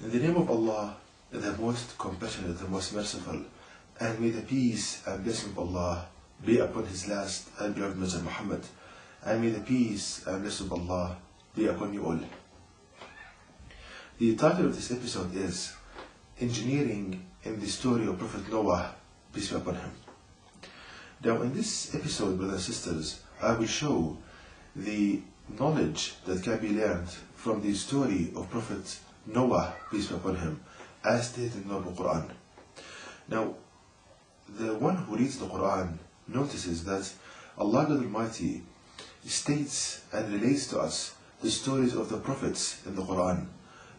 In the name of Allah, the most compassionate, the most merciful, and may the peace and blessing of Allah be upon His last and beloved Messenger Muhammad, and may the peace and blessing of Allah be upon you all. The title of this episode is Engineering in the Story of Prophet Noah, peace be upon him. Now in this episode, brothers and sisters, I will show the knowledge that can be learned from the story of Prophet Noah, peace be upon him, as stated in the Noble Quran. Now, the one who reads the Quran notices that Allah God Almighty states and relates to us the stories of the prophets in the Quran,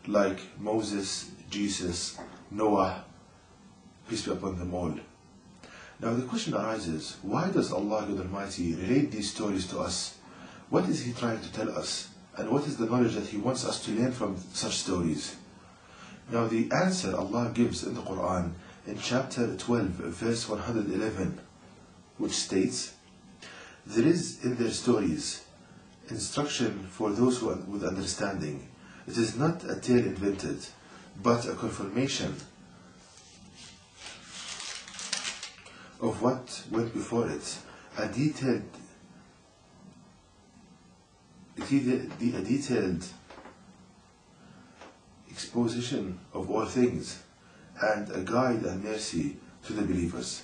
like Moses, Jesus, Noah, peace be upon them all. Now the question arises, why does Allah God Almighty relate these stories to us? What is He trying to tell us? And what is the knowledge that He wants us to learn from such stories? Now the answer Allah gives in the Quran in chapter 12, verse 111, which states, "There is in their stories instruction for those who with understanding. It is not a tale invented, but a confirmation of what went before it, a detailed exposition of all things, and a guide and mercy to the believers."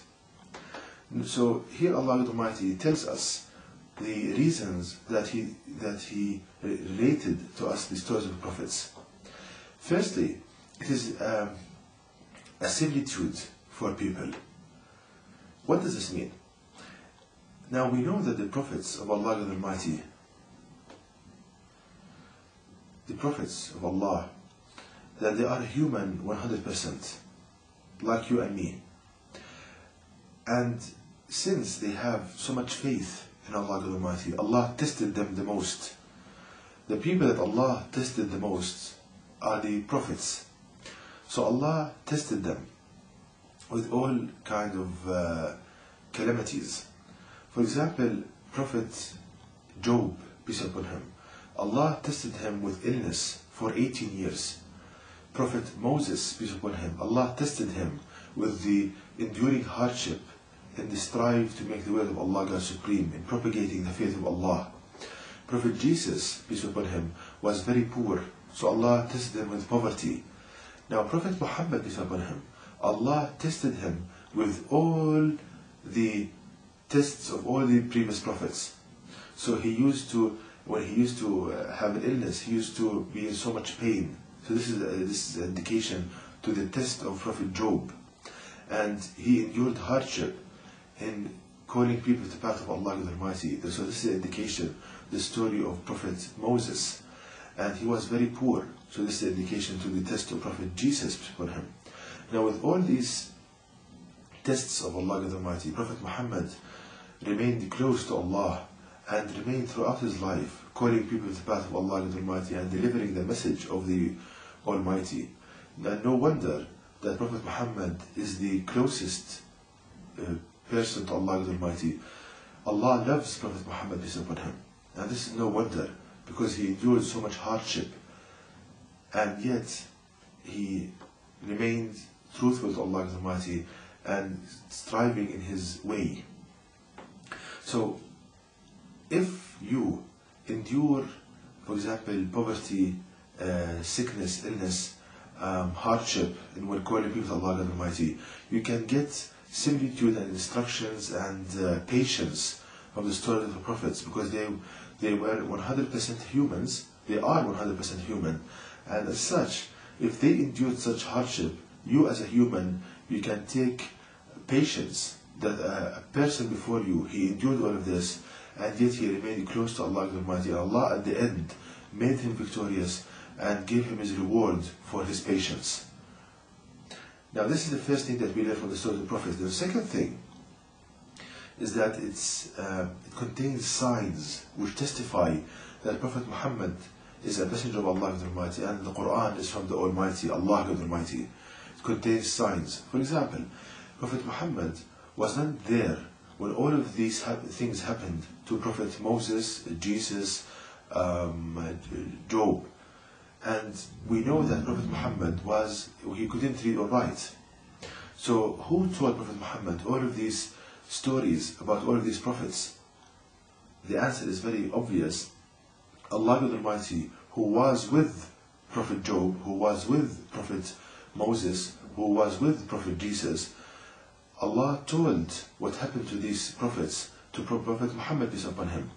So here Allah Almighty tells us the reasons that He related to us the stories of the prophets. Firstly, it is a similitude for people. What does this mean? Now we know that the prophets of Allah Almighty, the prophets of Allah, that they are human 100%, like you and me. And since they have so much faith in Allah Almighty, Allah tested them the most. The people that Allah tested the most are the prophets. So Allah tested them with all kind of calamities. For example, Prophet Job, peace upon him, Allah tested him with illness for 18 years. Prophet Moses, peace upon him, Allah tested him with the enduring hardship in the strive to make the word of Allah God supreme, in propagating the faith of Allah. Prophet Jesus, peace upon him, was very poor, so Allah tested him with poverty. Now Prophet Muhammad, peace upon him, Allah tested him with all the tests of all the previous prophets. So when he used to have an illness, he used to be in so much pain. So this is an indication to the test of Prophet Job. And he endured hardship in calling people to the path of Allah Almighty. So this is an indication, the story of Prophet Moses. And he was very poor. So this is an indication to the test of Prophet Jesus upon him. Now with all these tests of Allah Almighty, Prophet Muhammad remained close to Allah and remained throughout his life calling people to the path of Allah Almighty and delivering the message of the Almighty. And no wonder that Prophet Muhammad is the closest person to Allah Almighty. Allah loves Prophet Muhammad, peace upon him. And this is no wonder, because he endured so much hardship and yet he remained truthful to Allah Almighty and striving in his way. So if you endure, for example, poverty, sickness, illness, hardship, and when calling people to Allah Almighty, you can get similitude and instructions and patience from the story of the prophets, because they were 100% humans. They are 100% human, and as such, if they endured such hardship, you as a human, you can take patience that a person before you, he endured all of this, and yet he remained close to Allah Almighty. And Allah at the end made him victorious and gave him his reward for his patience. Now this is the first thing that we learn from the story of the prophets. The second thing is that it contains signs which testify that Prophet Muhammad is a messenger of Allah Almighty, and the Quran is from the Almighty, Allah Almighty. It contains signs. For example, Prophet Muhammad was not there when all of these things happened to Prophet Moses, Jesus, Job. And we know that Prophet Muhammad he couldn't read or write. So who told Prophet Muhammad all of these stories about all of these prophets? The answer is very obvious. Allah the Almighty, who was with Prophet Job, who was with Prophet Moses, who was with Prophet Jesus, Allah told what happened to these prophets to Prophet Muhammad, peace upon him.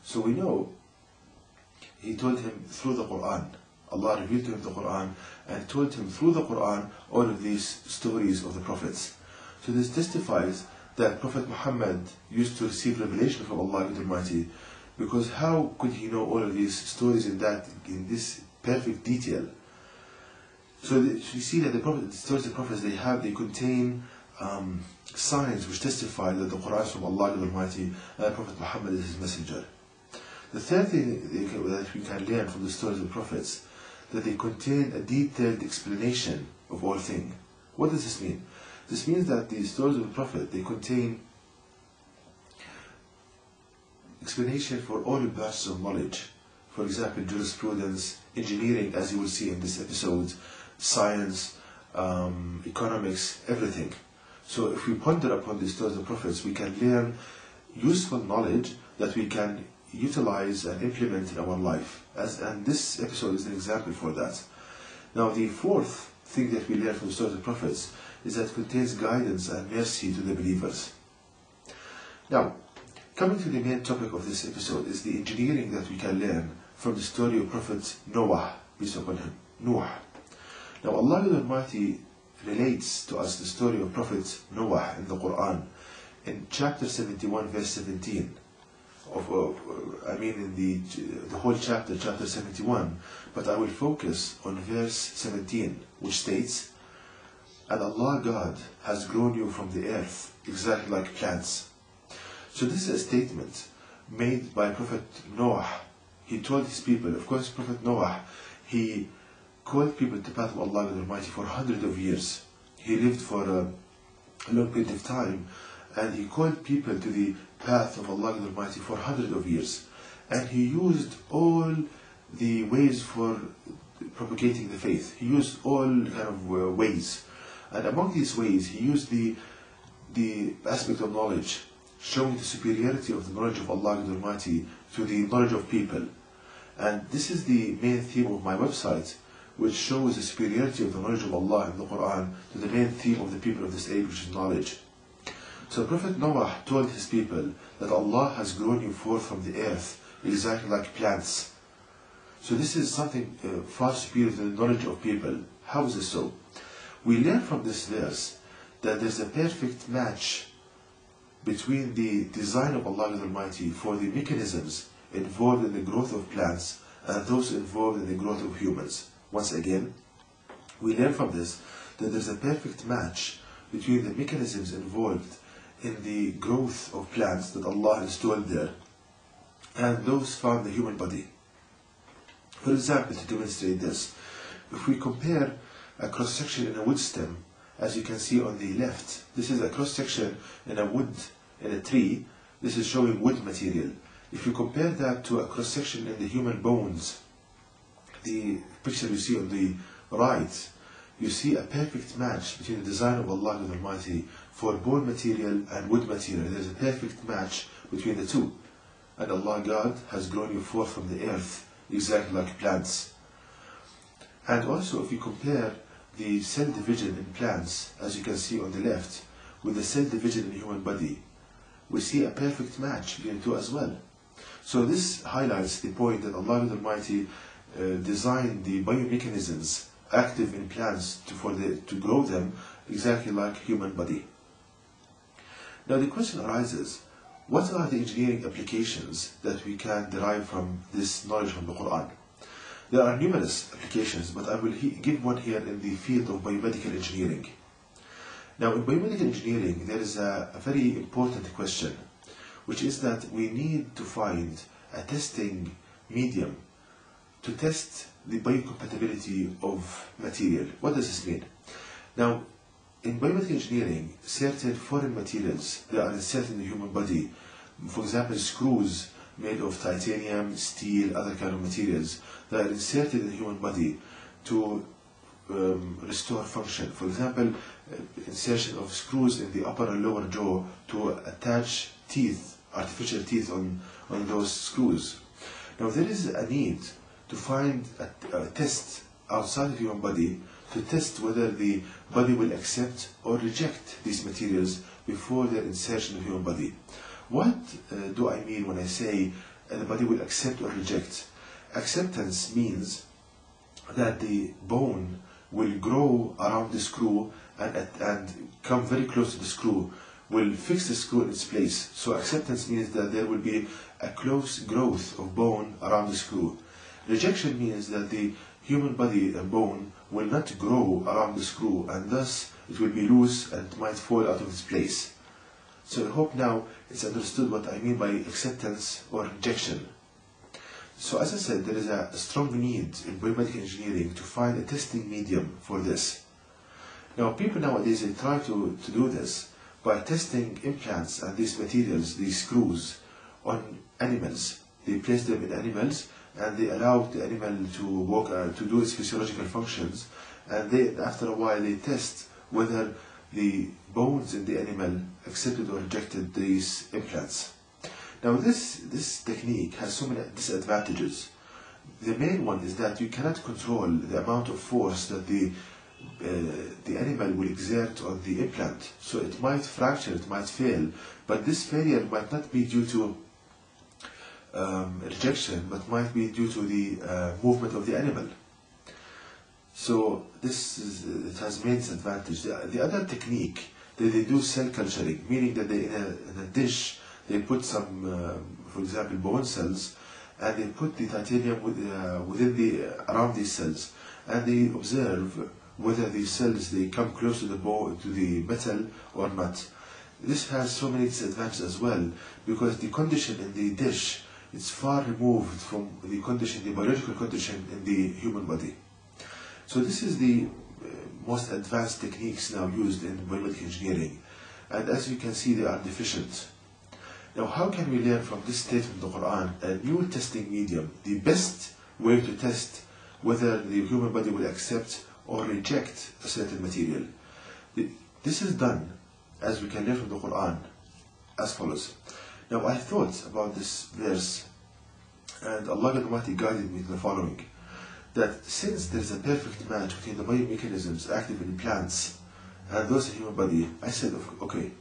So we know He told him through the Quran. Allah revealed to him the Quran and told him through the Quran all of these stories of the prophets. So this testifies that Prophet Muhammad used to receive revelation from Allah Almighty, because how could he know all of these stories in this perfect detail? So we see that the stories of the prophets they contain signs which testify that the Quran is from Allah Almighty and Prophet Muhammad is his messenger. The third thing that we can learn from the stories of the prophets, that they contain a detailed explanation of all things. What does this mean? This means that the stories of the prophet, they contain explanation for all the branches of knowledge. For example, jurisprudence, engineering, as you will see in this episode, science, economics, everything. So if we ponder upon the stories of the prophets, we can learn useful knowledge that we can utilize and implement in our life. And this episode is an example for that. Now the fourth thing that we learn from the stories of the prophets is that it contains guidance and mercy to the believers. Now, coming to the main topic of this episode is the engineering that we can learn from the story of Prophet Noah, peace upon him, Noah. Now Allah the Almighty relates to us the story of Prophet Noah in the Quran in chapter 71 verse 17. In the whole chapter 71, but I will focus on verse 17, which states, "And Allah God has grown you from the earth, exactly like plants." So this is a statement made by Prophet Noah. He told his people, of course Prophet Noah, he called people to the path of Allah the Almighty for hundreds of years. He lived for a long period of time, and he called people to the path of Allah the Almighty for hundreds of years. And he used all the ways for propagating the faith. He used all kind of ways. And among these ways, he used the aspect of knowledge, showing the superiority of the knowledge of Allah the Almighty to the knowledge of people. And this is the main theme of my website, which shows the superiority of the knowledge of Allah in the Quran to the main theme of the people of this age, which is knowledge. So Prophet Noah told his people that Allah has grown you forth from the earth, exactly like plants. So this is something far superior to the knowledge of people. How is this so? We learn from this verse that there's a perfect match between the design of Allah the Almighty for the mechanisms involved in the growth of plants and those involved in the growth of humans. Once again, we learn from this that there's a perfect match between the mechanisms involved in the growth of plants that Allah installed there and those found in the human body. For example, to demonstrate this, if we compare a cross-section in a wood stem, as you can see on the left, this is a cross-section in a tree, this is showing wood material. If you compare that to a cross-section in the human bones, the picture you see on the right, you see a perfect match between the design of Allah the Almighty for bone material and wood material. There is a perfect match between the two. And Allah God has grown you forth from the earth, exactly like plants. And also if you compare the cell division in plants, as you can see on the left, with the cell division in the human body, we see a perfect match between the two as well. So this highlights the point that Allah the Almighty designed the biomechanisms active in plants to grow them exactly like human body. Now the question arises, what are the engineering applications that we can derive from this knowledge from the Quran? There are numerous applications, but I will give one here in the field of biomedical engineering. Now in biomedical engineering there is a very important question, which is that we need to find a testing medium to test the biocompatibility of material. What does this mean? Now, in biomedical engineering, certain foreign materials that are inserted in the human body, for example, screws made of titanium, steel, other kind of materials that are inserted in the human body to restore function. For example, insertion of screws in the upper and lower jaw to attach teeth, artificial teeth on those screws. Now there is a need to find a test outside the human body to test whether the body will accept or reject these materials before their insertion in the human body. What do I mean when I say the body will accept or reject? Acceptance means that the bone will grow around the screw and come very close to the screw, will fix the screw in its place. So acceptance means that there will be a close growth of bone around the screw. Rejection means that the human body and bone will not grow around the screw, and thus it will be loose and might fall out of its place. So I hope now it's understood what I mean by acceptance or rejection. So as I said, there is a strong need in biomedical engineering to find a testing medium for this. Now people nowadays, they try to do this by testing implants and these materials, these screws, on animals. They place them in animals and they allow the animal to walk, to do its physiological functions, and after a while they test whether the bones in the animal accepted or rejected these implants. Now this technique has so many disadvantages. The main one is that you cannot control the amount of force that the animal will exert on the implant. So it might fracture, it might fail, but this failure might not be due to rejection, but might be due to the movement of the animal. So it has many disadvantages. The other technique, they do cell culturing, meaning that they in a dish they put some, for example, bone cells, and they put the titanium around these cells, and they observe whether these cells they come close to the metal or not. This has so many disadvantages as well, because the condition in the dish is far removed from the biological condition in the human body. So this is the most advanced techniques now used in biomedical engineering, and as you can see, they are deficient. Now, how can we learn from this statement of the Quran a new testing medium, the best way to test whether the human body will accept or reject a certain material? This is done, as we can learn from the Quran, as follows. Now, I thought about this verse, and Allah Almighty guided me to the following: that since there is a perfect match between the biomechanisms active in plants and those in the human body, I said, okay,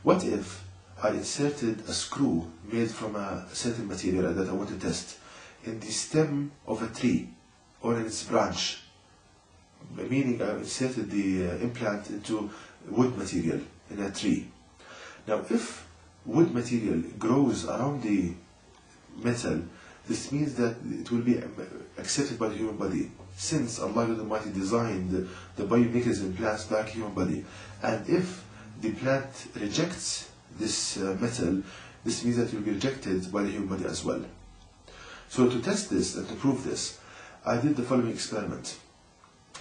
what if I inserted a screw made from a certain material that I want to test in the stem of a tree or in its branch, meaning I inserted the implant into wood material in a tree. Now, if wood material grows around the metal, this means that it will be accepted by the human body, since Allah Almighty designed the biomechanism plants like human body. And if the plant rejects this metal, this means that it will be rejected by the human body as well. So to test this and to prove this, I did the following experiment.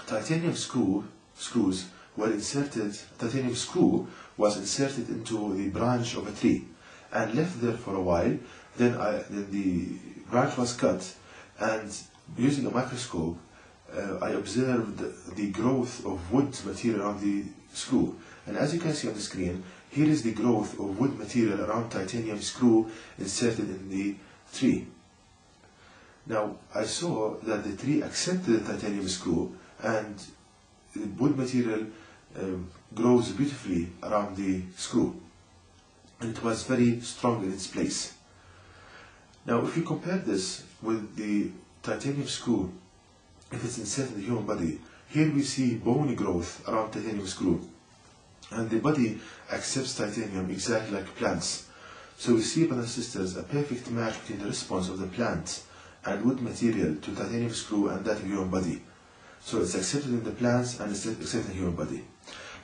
Titanium screws were inserted. Titanium screw was inserted into the branch of a tree and left there for a while. Then the branch was cut, and using a microscope, I observed the growth of wood material around the screw. And as you can see on the screen, here is the growth of wood material around titanium screw inserted in the tree. Now, I saw that the tree accepted the titanium screw, and the wood material grows beautifully around the screw, and it was very strong in its place. Now, if you compare this with the titanium screw, if it's inserted in the human body, here we see bony growth around titanium screw, and the body accepts titanium exactly like plants. So we see, brothers and sisters, a perfect match between the response of the plant and wood material to titanium screw and that of the human body. So it's accepted in the plants and it's accepted in the human body.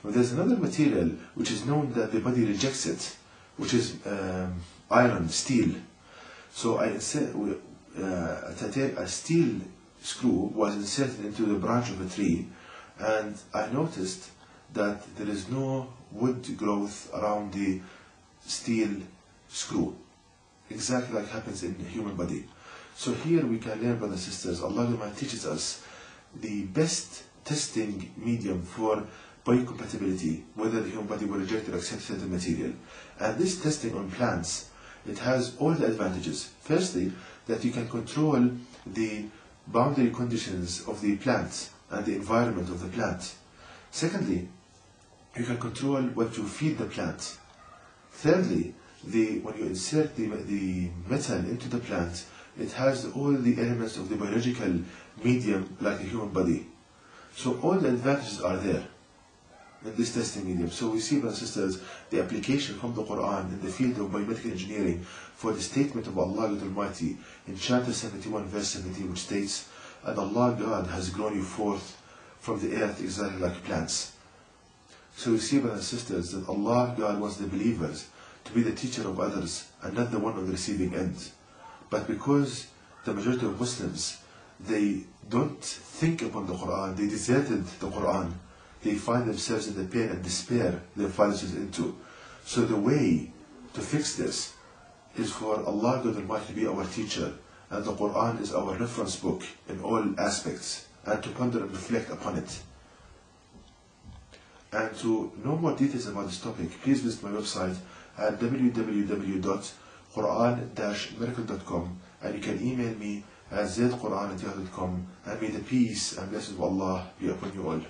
But there's another material which is known that the body rejects it, which is iron, steel. So a steel screw was inserted into the branch of a tree, and I noticed that there is no wood growth around the steel screw. exactly like happens in the human body. So here we can learn, brothers and sisters, Allah teaches us the best testing medium for biocompatibility, whether the human body will reject or accept certain material. And this testing on plants, it has all the advantages. Firstly, that you can control the boundary conditions of the plant and the environment of the plant. Secondly, you can control what you feed the plant. Thirdly, when you insert the metal into the plant, it has all the elements of the biological medium like the human body. So all the advantages are there in this testing medium. So we see, brothers and sisters, the application from the Quran in the field of biomedical engineering for the statement of Allah Almighty in chapter 71 verse 17, which states, "And Allah God has grown you forth from the earth exactly like plants." So we see, brothers and sisters, that Allah God wants the believers to be the teacher of others and not the one on the receiving end. But because the majority of Muslims, they don't think upon the Quran, they deserted the Quran, they find themselves in the pain and despair they find themselves into. So the way to fix this is for Allah God Almighty to be our teacher, and the Quran is our reference book in all aspects, and to ponder and reflect upon it. And to know more details about this topic, please visit my website at www.quran-miracle.com, and you can email me at zquran@yahoo.com, and may the peace and blessings of Allah be upon you all.